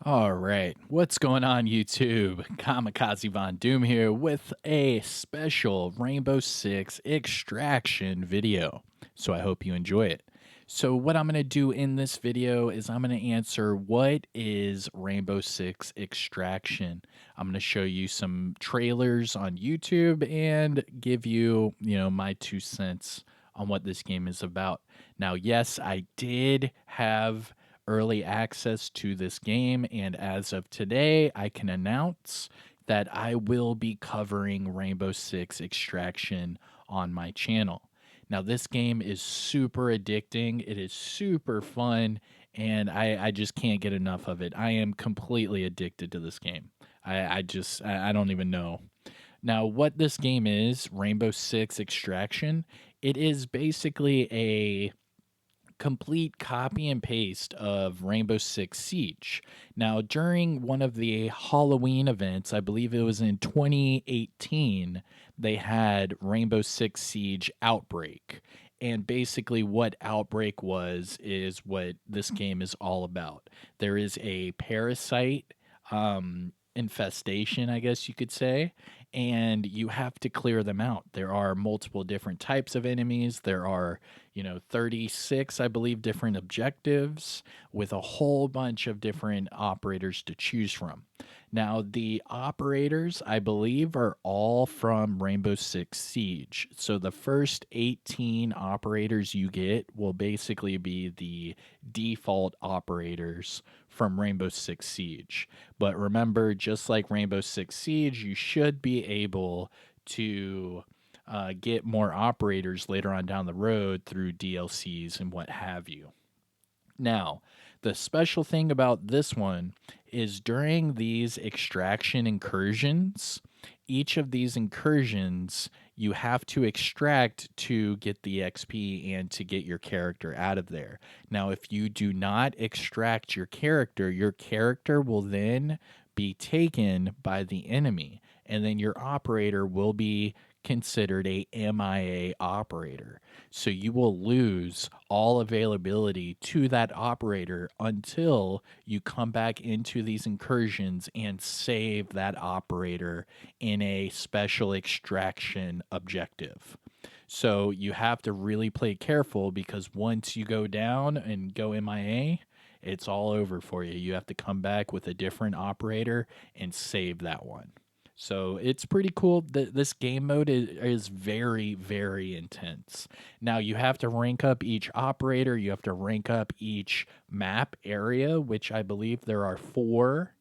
All right, what's going on YouTube? Kamikazevondoom here with a special Rainbow Six extraction video. So I hope you enjoy it. So what I'm going to do in this video is I'm going to answer what is Rainbow Six extraction. I'm going to show you some trailers on YouTube and give you, my 2 cents on what this game is about. Now, yes, I did have early access to this game, and as of today, I can announce that I will be covering Rainbow Six Extraction on my channel. Now, this game is super addicting, it is super fun, and I just can't get enough of it. I am completely addicted to this game. I don't even know. Now, what this game is, Rainbow Six Extraction, it is basically a complete copy and paste of Rainbow Six Siege. Now, during one of the Halloween events, I believe it was in 2018, they had Rainbow Six Siege Outbreak. And basically, what Outbreak was is what this game is all about. There is a parasite infestation, I guess you could say, and you have to clear them out. There are multiple different types of enemies. There are, 36, I believe, different objectives with a whole bunch of different operators to choose from. Now, the operators, I believe, are all from Rainbow Six Siege. So the first 18 operators you get will basically be the default operators from Rainbow Six Siege. But remember, just like Rainbow Six Siege, you should be able to get more operators later on down the road through DLCs and what have you. Now, the special thing about this one is during these extraction incursions, each of these incursions you have to extract to get the XP and to get your character out of there. Now, if you do not extract your character will then be taken by the enemy, and then your operator will be considered a MIA operator. So you will lose all availability to that operator until you come back into these incursions and save that operator in a special extraction objective. So you have to really play careful because once you go down and go MIA, it's all over for you. You have to come back with a different operator and save that one. So it's pretty cool. This game mode is very, very intense. Now, you have to rank up each operator, you have to rank up each map area, which I believe there are 4.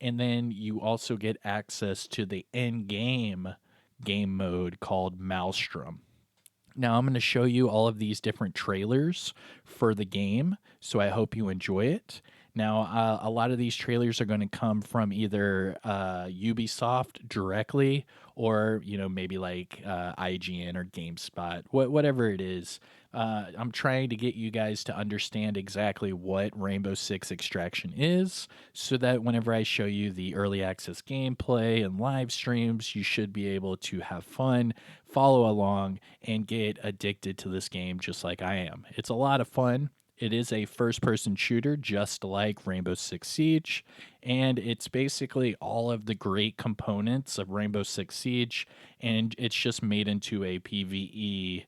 And then you also get access to the end game mode called Maelstrom. Now, I'm going to show you all of these different trailers for the game, so I hope you enjoy it. Now, a lot of these trailers are going to come from either Ubisoft directly or, maybe like IGN or GameSpot, whatever it is. I'm trying to get you guys to understand exactly what Rainbow Six Extraction is so that whenever I show you the early access gameplay and live streams, you should be able to have fun, follow along, and get addicted to this game just like I am. It's a lot of fun. It is a first person shooter, just like Rainbow Six Siege, and it's basically all of the great components of Rainbow Six Siege, and it's just made into a PvE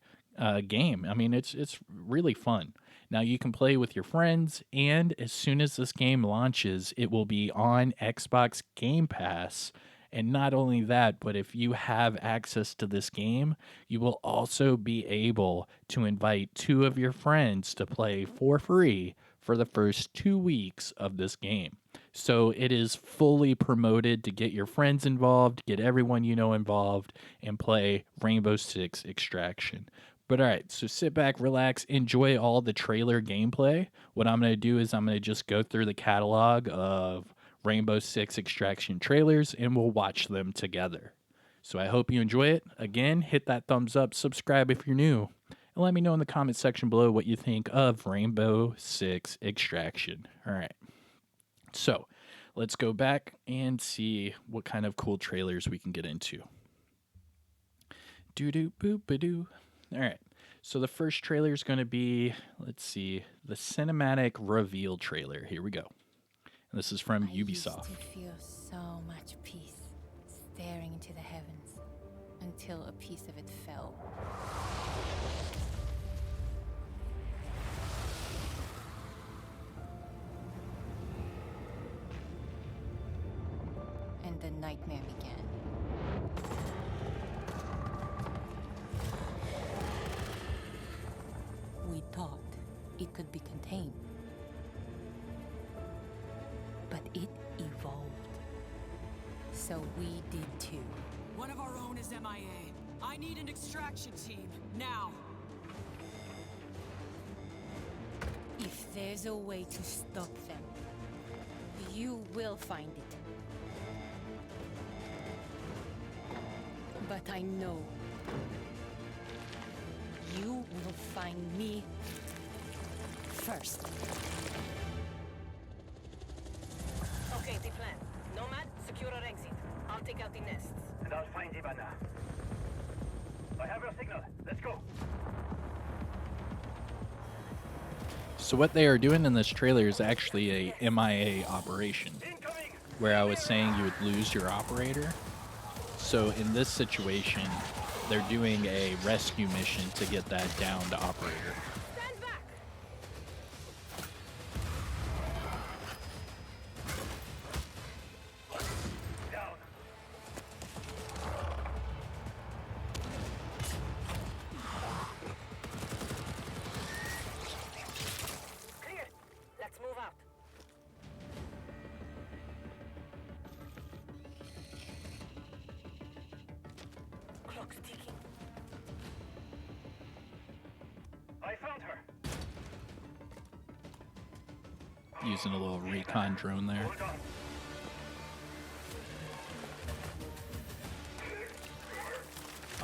game. I mean, it's really fun. Now you can play with your friends, and as soon as this game launches, it will be on Xbox Game Pass. And not only that, but if you have access to this game, you will also be able to invite 2 of your friends to play for free for the first 2 weeks of this game. So it is fully promoted to get your friends involved, get everyone you know involved, and play Rainbow Six Extraction. But all right, so sit back, relax, enjoy all the trailer gameplay. What I'm going to do is I'm going to just go through the catalog of Rainbow Six Extraction trailers and we'll watch them together. So I hope you enjoy it. Again, hit that thumbs up, subscribe if you're new, and let me know in the comment section below what you think of Rainbow Six Extraction. All right. So let's go back and see what kind of cool trailers we can get into. Doo doo boop ba doo. All right. So the first trailer is going to be, let's see, the cinematic reveal trailer. Here we go. This is from I used Ubisoft. to feel so much peace staring into the heavens until a piece of it fell. And the nightmare began. We thought it could be contained. But it evolved. So we did too. One of our own is MIA. I need an extraction team, now. If there's a way to stop them, you will find it. But I know you will find me first. Okay, the plan. Nomad, secure our exit. I'll take out the nests. And I'll find Ivana. I have your signal. Let's go. So what they are doing in this trailer is actually a MIA operation, Incoming! where I was saying you would lose your operator. So in this situation, they're doing a rescue mission to get that downed operator. Stand back! Down. Clear! Let's move out. Clock's ticking. I found her. Using a little recon drone there. Hold on.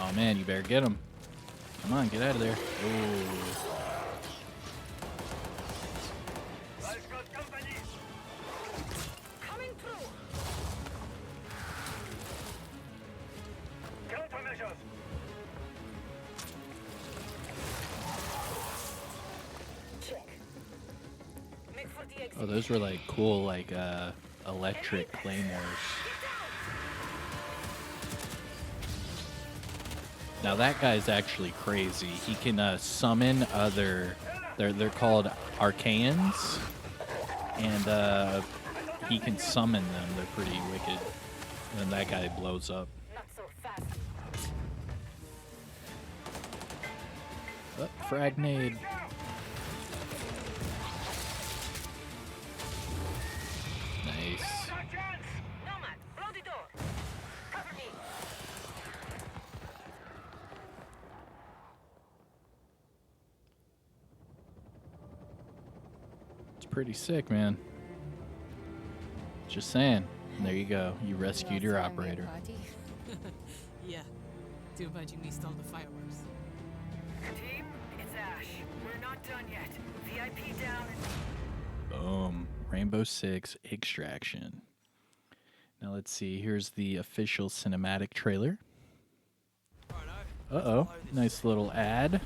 Oh man, you better get him. Come on, get out of there. Oh, I've got company. Coming through! Countermeasures. Check. Make for the exit. oh, those were like cool, like electric claymores. Now that guy's actually crazy. He can summon other. They're called Archaeans, and he can summon them. They're pretty wicked. And then that guy blows up. Not so fast. Oh, frag nade. Nice. Archaeans! Nomad, blow the door. Cover me. It's pretty sick, man. Just saying. There you go. You rescued your Well, throwing me a operator. party? Yeah. Too bad you missed all the fireworks. Team, it's Ash. We're not done yet. VIP down. Boom. Rainbow Six Extraction. Now let's see. Here's the official cinematic trailer. Uh-oh. Nice little ad.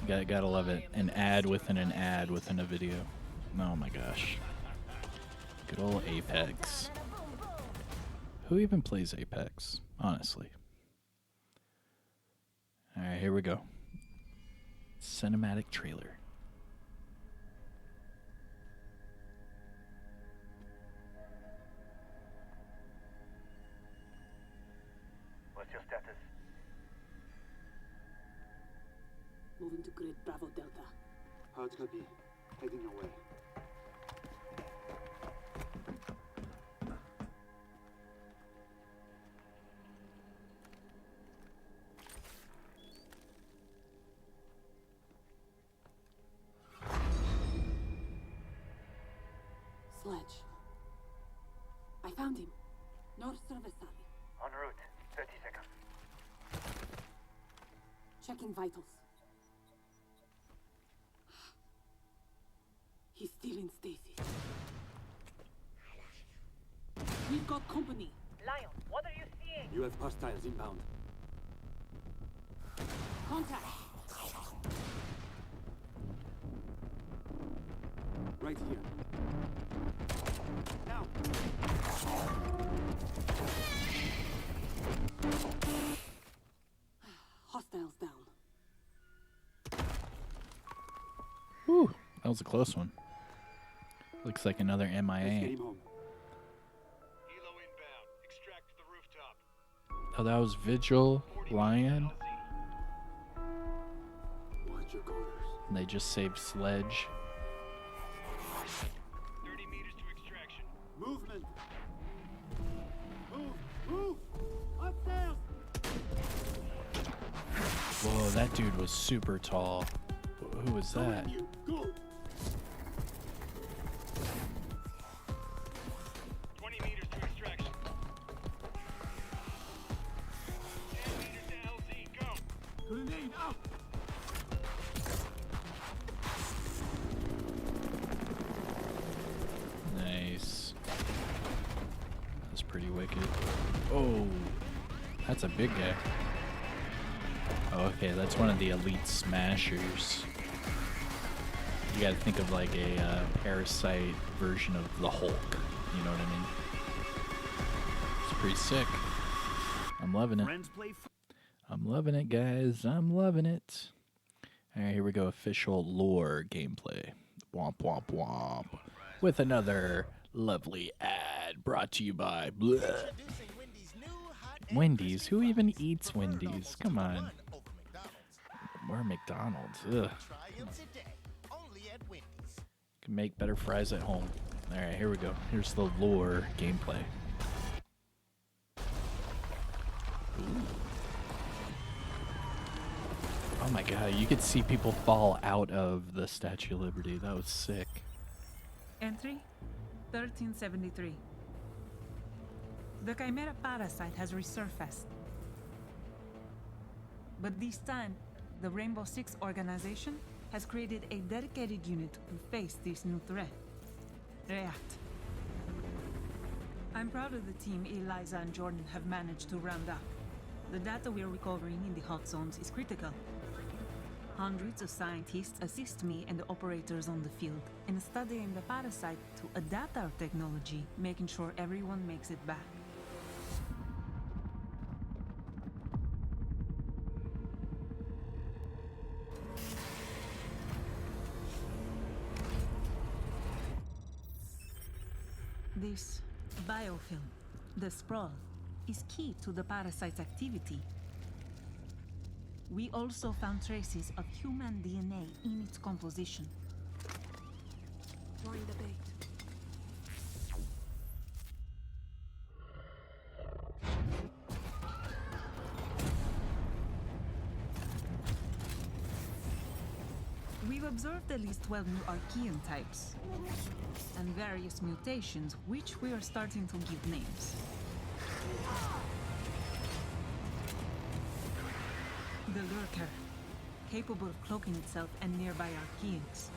Gotta love it. An ad within an ad within a video. Oh my gosh. Good old Apex. Who even plays Apex? Honestly. Alright, here we go. Cinematic trailer. What's your status? Moving to grid Bravo Delta. Hard copy. Heading away. Sledge. I found him. North Cervesari. En route. 30 seconds. Checking vitals. He's still in stasis. We've got company. Lion, what are you seeing? You have hostiles inbound. Contact. Right here. That was a close one. Looks like another Let's get MIA. him home. Helo inbound. Extract to the rooftop. Oh, that was Vigil, Lion. Watch your corners. And they just saved Sledge. 30 meters to extraction. Movement. Move. Upstairs. Whoa, that dude was super tall. Who was that? You go. 20 meters to extraction. 10 meters to LZ. Go. Grenade out. Nice. That's pretty wicked. Oh, that's a big guy. Oh, okay, that's one of the elite smashers. You gotta think of like a parasite version of the Hulk. You know what I mean? It's pretty sick. I'm loving it. Friends play. I'm loving it, guys. I'm loving it. All right, here we go. Official lore gameplay. Womp, womp, womp. With another lovely ad brought to you by bleh. Wendy's. Who even eats Wendy's? Come on. We're McDonald's. Ugh. Can make better fries at home. All right, here we go. Here's the lore gameplay. Ooh. Oh my god, you could see people fall out of the Statue of Liberty. That was sick. Entry 1373. The Chimera parasite has resurfaced. But this time, the Rainbow Six organization has created a dedicated unit to face this new threat. React. I'm proud of the team Eliza and Jordan have managed to round up. The data we're recovering in the hot zones is critical. Hundreds of scientists assist me and the operators on the field in studying the parasite to adapt our technology, making sure everyone makes it back. This biofilm, the sprawl, is key to the parasite's activity. We also found traces of human DNA in its composition. Throwing the bait. We've observed at least 12 new Archaean types, and various mutations, which we are starting to give names. The Lurker, capable of cloaking itself and nearby Archaeans.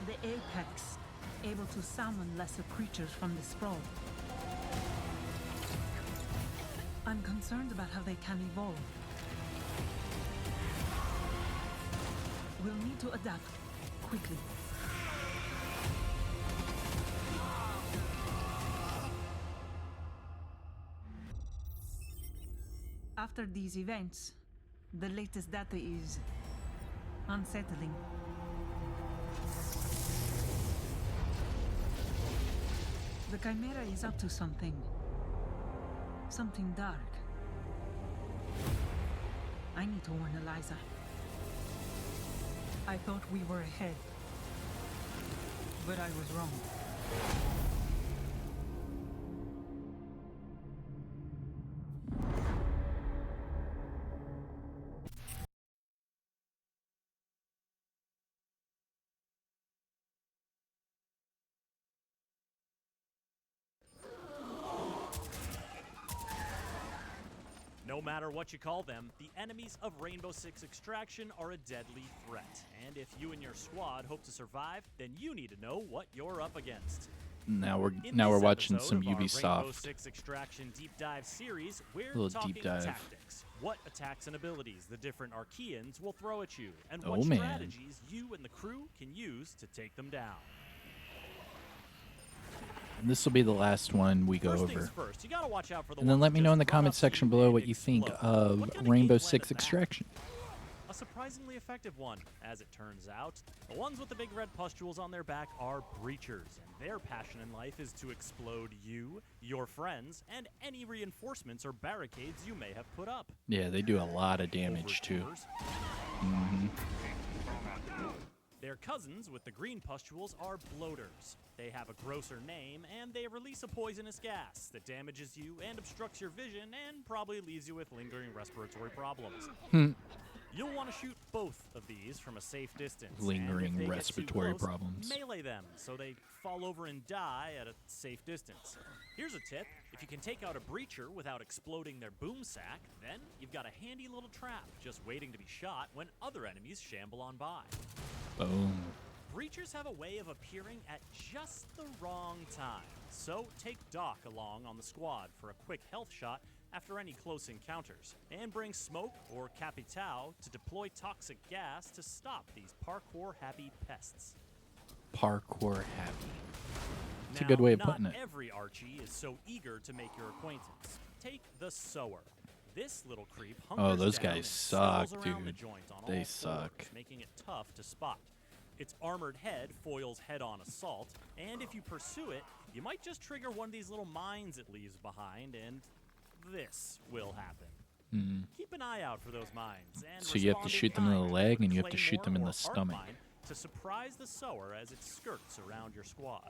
The Apex, able to summon lesser creatures from the sprawl. I'm concerned about how they can evolve. We'll need to adapt quickly. After these events, the latest data is unsettling. The Chimera is up to something. Something dark. I need to warn Eliza. I thought we were ahead, but I was wrong. No matter what you call them, the enemies of Rainbow Six Extraction are a deadly threat. And if you and your squad hope to survive, then you need to know what you're up against. Now we're In now we're this watching episode some of our Rainbow Ubisoft. Six Extraction Deep Dive series, we're Little talking deep dive. tactics. What attacks and abilities the different Archaeans will throw at you, and Oh, what man. strategies you and the crew can use to take them down. And this will be the last one we go First over. things first, you gotta watch out for the And then ones let who me know in the just run comment up to section you below and what you think explode. of What kind of Rainbow game plan Six is that? Extraction. A surprisingly effective one, as it turns out. The ones with the big red pustules on their back are breachers, and their passion in life is to explode you, your friends, and any reinforcements or barricades you may have put up. Yeah, they do a lot of damage too. Overdoers. Their cousins with the green pustules are bloaters. They have a grosser name, and they release a poisonous gas that damages you and obstructs your vision and probably leaves you with lingering respiratory problems. You'll want to shoot both of these from a safe distance. Lingering and if they get too respiratory close, problems. Melee them so they fall over and die at a safe distance. Here's a tip. If you can take out a breacher without exploding their boom sack, then you've got a handy little trap just waiting to be shot when other enemies shamble on by. Boom. Breachers have a way of appearing at just the wrong time, so take Doc along on the squad for a quick health shot after any close encounters, and bring Smoke or Capitao to deploy toxic gas to stop these parkour-happy pests. Parkour happy. It's a Now, good way of putting not it. every Archie is so eager to make your acquaintance. Take the Sower. This little creep hunkers those down guys and suck, circles around the dude. joint on They all suck. fours, making it tough to spot. Its armored head foils head-on assault, and if you pursue it, you might just trigger one of these little mines it leaves behind, and this will happen. Keep an eye out for those mines, and So you have to respond shoot them in the kind leg, with and you have to shoot them in Claymore the or Arc stomach. Mine to surprise the Sower as it skirts around your squad.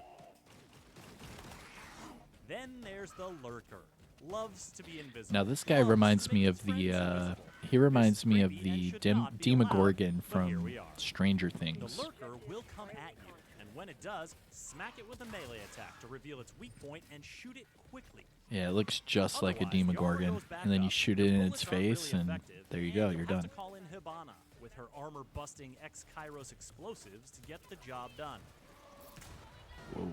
Then there's the Lurker. Loves to be invisible. Now this guy Loves to reminds me make of his friends the invisible. he reminds This me of creepy and the should not be allowed, Demogorgon but here from we are. Stranger The Things. Lurker will come at you, and when it does, smack it with a melee attack to reveal its weak point and shoot it quickly. Yeah, it looks just like a Otherwise, the armor Demogorgon, goes back and then you up, shoot your it in bullets its aren't face, really and effective, there you and go, you'll you're have done. to call in Hibana with her armor-busting X-Kairos explosives to get the job done. Whoa,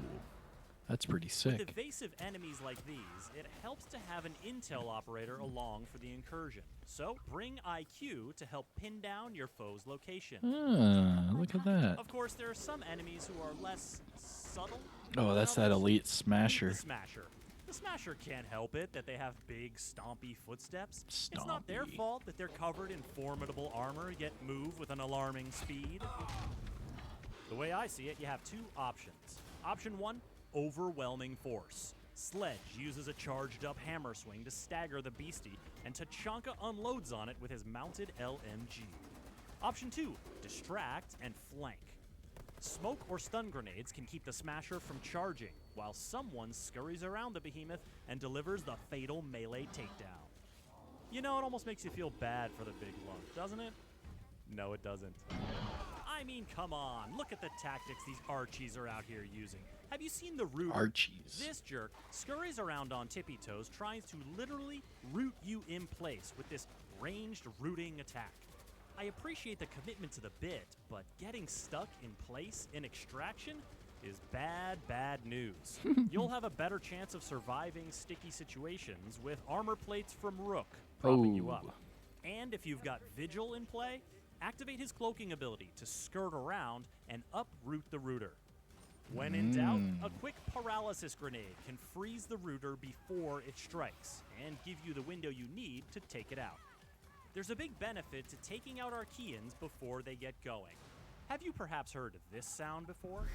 that's pretty With sick. evasive enemies like these, it helps to have an intel operator along for the incursion. So bring IQ to help pin down your foe's location. Ah, look at that. Of course, there are some enemies who are less subtle. Oh, than that's that others. elite Meet smasher. The Smasher. The Smasher can't help it that they have big, stompy footsteps. It's not their Stompy. fault that they're covered in formidable armor, yet move with an alarming speed. The way I see it, you have two options. Option one, overwhelming force. Sledge uses a charged-up hammer swing to stagger the beastie, and Tachanka unloads on it with his mounted LMG. Option 2, distract and flank. Smoke or stun grenades can keep the Smasher from charging, while someone scurries around the behemoth and delivers the fatal melee takedown. You know, it almost makes you feel bad for the big lunk, doesn't it? No, it doesn't. I mean, come on, look at the tactics these Archies are out here using. Have you seen the Rooter? Archies. This jerk scurries around on tippy toes, trying to literally root you in place with this ranged rooting attack. I appreciate the commitment to the bit, but getting stuck in place in extraction is bad, bad news. You'll have a better chance of surviving sticky situations with armor plates from Rook propping you up. And if you've got Vigil in play, activate his cloaking ability to skirt around and uproot the Rooter. When in doubt, a quick paralysis grenade can freeze the Rooter before it strikes and give you the window you need to take it out. There's a big benefit to taking out Archaeans before they get going. Have you perhaps heard this sound before?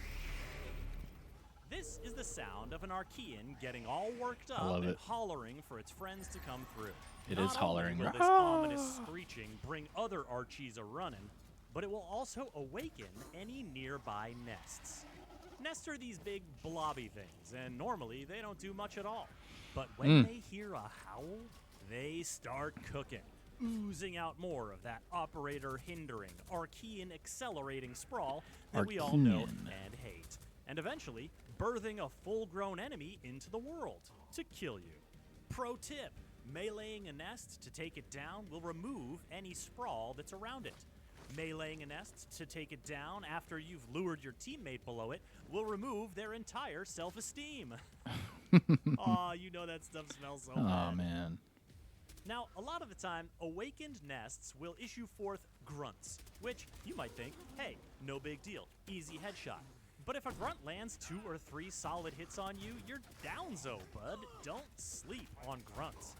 This is the sound of an Archaean getting all worked up love and it. hollering for its friends to come through. It Not is hollering. only will this ominous screeching bring other Archies a-running, but it will also awaken any nearby nests. Nests are these big blobby things, and normally they don't do much at all. But when they hear a howl, they start cooking, oozing out more of that operator-hindering, Archaean accelerating sprawl that we all know Archaean. and hate, and eventually birthing a full-grown enemy into the world to kill you. Pro tip, meleeing a nest to take it down will remove any sprawl that's around it. Meleeing a nest to take it down after you've lured your teammate below it will remove their entire self-esteem. Aw, you know that stuff smells so Oh bad. man. Now, a lot of the time, awakened nests will issue forth grunts, which you might think, hey, no big deal, easy headshot. But if a grunt lands 2 or 3 solid hits on you, you're downzo, bud. Don't sleep on grunts.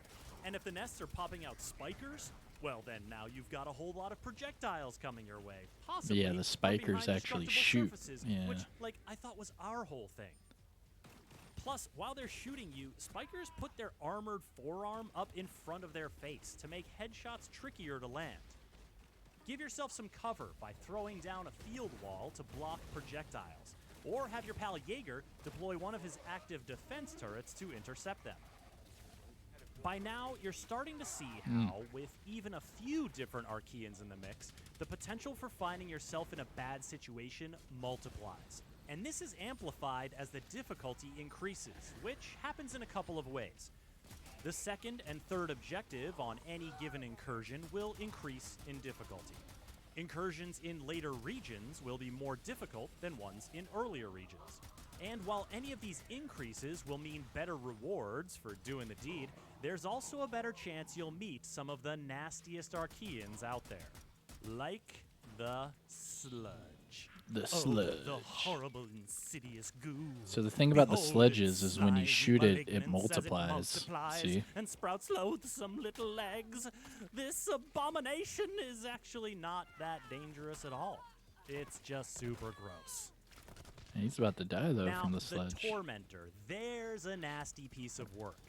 And if the nests are popping out spikers, Well, then now you've got a whole lot of projectiles coming your way. Possibly Yeah, the from spikers behind actually destructible shoot. surfaces, Yeah. which, like, I thought was our whole thing. Plus, while they're shooting you, spikers put their armored forearm up in front of their face to make headshots trickier to land. Give yourself some cover by throwing down a field wall to block projectiles, or have your pal Jaeger deploy one of his active defense turrets to intercept them. By now, you're starting to see how, with even a few different Archaeans in the mix, the potential for finding yourself in a bad situation multiplies. And this is amplified as the difficulty increases, which happens in a couple of ways. The second and third objective on any given incursion will increase in difficulty. Incursions in later regions will be more difficult than ones in earlier regions. And while any of these increases will mean better rewards for doing the deed, there's also a better chance you'll meet some of the nastiest Archaeans out there. Like the sludge. The Oh, sludge. the horrible, insidious goo. So the thing about the Behold, sludges its is when you slides shoot it, it malignance as multiplies. See? and sprouts loathsome little legs. This abomination is actually not that dangerous at all. It's just super gross. He's about to die, though, Now, from the sludge. the Tormentor, there's a nasty piece of work.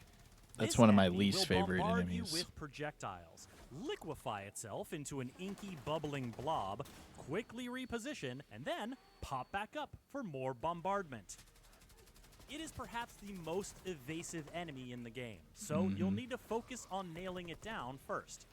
That's This one of my enemy least will favorite bombard enemies. You with projectiles, liquefy itself into an inky, bubbling blob, quickly reposition, and then pop back up for more bombardment. It is perhaps the most evasive enemy in the game, so you'll need to focus on nailing it down first.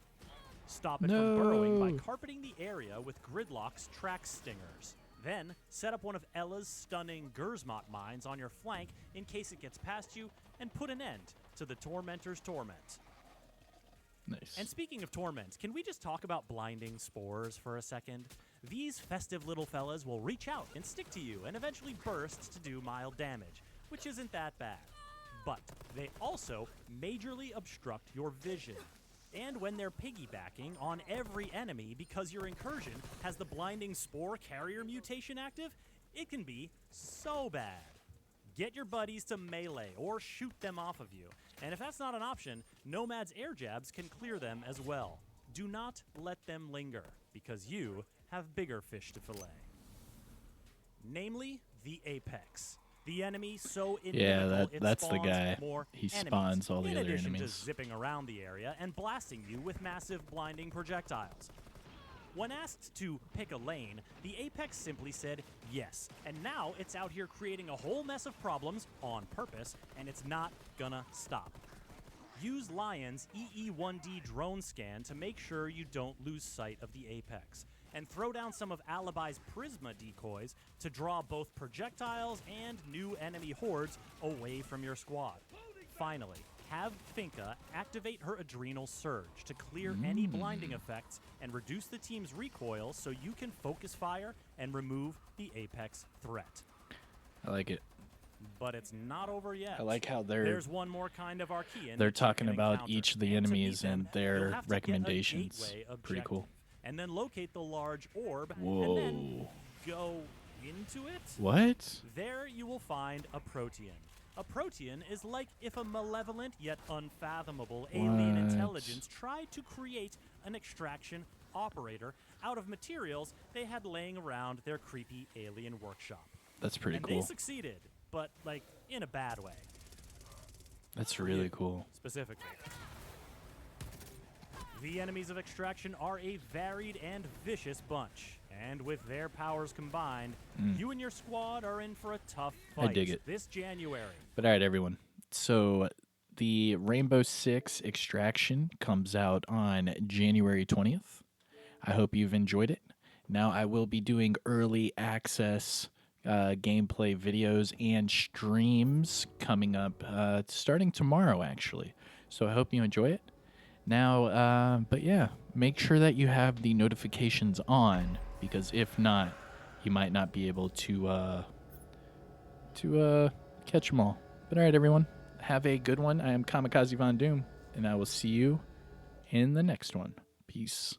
Stop it from burrowing by No. carpeting the area with Gridlock's track stingers. Then, set up one of Ella's stunning Gersmot mines on your flank in case it gets past you, and put an end to the Tormentor's torment. Nice. And speaking of torment, can we just talk about blinding spores for a second? These festive little fellas will reach out and stick to you and eventually burst to do mild damage, which isn't that bad. But they also majorly obstruct your vision. And when they're piggybacking on every enemy because your incursion has the blinding spore carrier mutation active, it can be so bad. Get your buddies to melee or shoot them off of you. And if that's not an option, Nomad's air jabs can clear them as well. Do not let them linger, because you have bigger fish to fillet. Namely, the Apex. The enemy so inimical it that's the spawns guy. more He enemies, spawns all the in other addition enemies. to zipping around the area and blasting you with massive blinding projectiles. When asked to pick a lane, the Apex simply said yes, and now it's out here creating a whole mess of problems on purpose, and it's not gonna stop. Use Lion's EE1D drone scan to make sure you don't lose sight of the Apex, and throw down some of Alibi's Prisma decoys to draw both projectiles and new enemy hordes away from your squad. Finally, have Finka activate her Adrenal Surge to clear any blinding effects and reduce the team's recoil so you can focus fire and remove the Apex threat. I like it. But it's not over yet. I like how There's one more kind of Archaean they're that you talking can about encounter, each of the and to meet enemies them, and their you'll have to get a recommendations. gateway Pretty cool. objective, and then locate the large orb, Whoa. and then go into it. What? There you will find a Protean. A Protean is like if a malevolent yet unfathomable alien What? intelligence tried to create an extraction operator out of materials they had laying around their creepy alien workshop. That's pretty And cool. they succeeded, but like in a bad way. That's really cool. Specifically. The enemies of Extraction are a varied and vicious bunch, and with their powers combined, you and your squad are in for a tough I fight dig it. this January. But all right, everyone. So the Rainbow Six Extraction comes out on January 20th. I hope you've enjoyed it. Now I will be doing early access gameplay videos and streams coming up starting tomorrow, actually. So I hope you enjoy it. Now, but yeah, make sure that you have the notifications on, because if not, you might not be able to catch them all. But all right, everyone, have a good one. I am Kamikazevondoom, and I will see you in the next one. Peace.